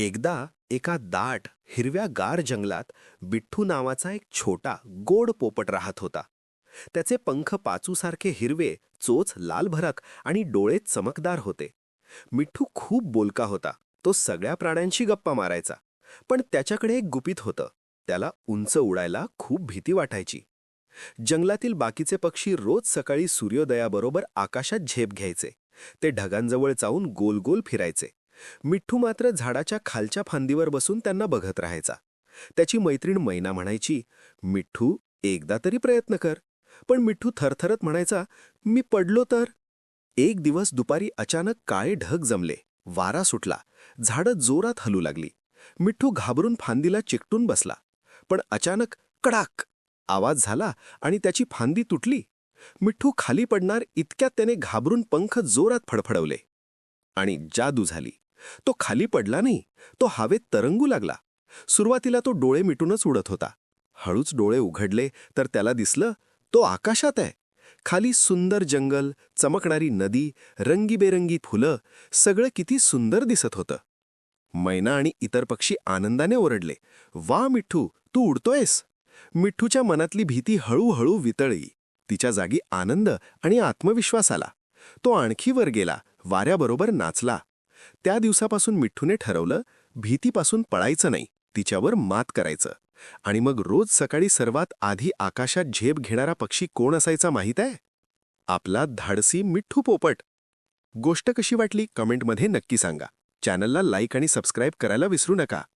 एकदा एका दाट हिरव्या गार जंगलात बिठ्ठू नावाचा एक छोटा गोड पोपट राहत होता. त्याचे पंख पाचूसारखे हिरवे, चोच लालभरक आणि डोळे चमकदार होते. मिठ्ठू खूप बोलका होता. तो सगळ्या प्राण्यांशी गप्पा मारायचा. पण त्याच्याकडे एक गुपित होतं. त्याला उंच उडायला खूप भीती वाटायची. जंगलातील बाकीचे पक्षी रोज सकाळी सूर्योदयाबरोबर आकाशात झेप घ्यायचे. ते ढगांजवळ जाऊन गोल गोल फिरायचे. मिठ्ठू मात्र झाडाच्या खालच्या फांदीवर बसून त्यांना बघत राहायचा. त्याची मैत्रीण मैना म्हणायची, "मिठ्ठू, एकदा तरी प्रयत्न कर." पण मिठ्ठू थरथरत म्हणायचा, "मी पडलो तर?" एक दिवस दुपारी अचानक काळे ढग जमले. वारा सुटला. झाडं जोरात हलू लागली. मिठ्ठू घाबरून फांदीला चिकटून बसला. पण अचानक कडाक आवाज झाला आणि त्याची फांदी तुटली. मिठ्ठू खाली पडणार इतक्यात त्याने घाबरून पंख जोरात फडफडवले. आणि जादू झाली. तो खाली पडला नाही, तो हवेत तरंगू लागला. सुरुवातीला तो डोळे मिटूनच उडत होता. हळूच डोळे उघडले तर त्याला दिसलं, तो आकाशात आहे. खाली सुंदर जंगल, चमकणारी नदी, रंगीबेरंगी फुलं, सगळं किती सुंदर दिसत होतं. मैना आणि इतर पक्षी आनंदाने ओरडले, "वा मिठ्ठू, तू उडतोयस!" मिठ्ठूच्या मनातली भीती हळूहळू वितळली. तिच्या जागी आनंद आणि आत्मविश्वास आला. तो आणखी वर गेला, वाऱ्याबरोबर नाचला. त्या दिवसापासून मिठ्ठूने ठरवलं, भीतीपासून पळायचं नाही, तिच्यावर मात करायचं. आणि मग रोज सकाळी सर्वात आधी आकाशात झेप घेणारा पक्षी कोण असायचा माहीत आहे? आपला धाडसी मिठ्ठू पोपट. गोष्ट कशी वाटली कमेंटमध्ये नक्की सांगा. चॅनलला लाईक आणि सबस्क्राईब करायला विसरू नका.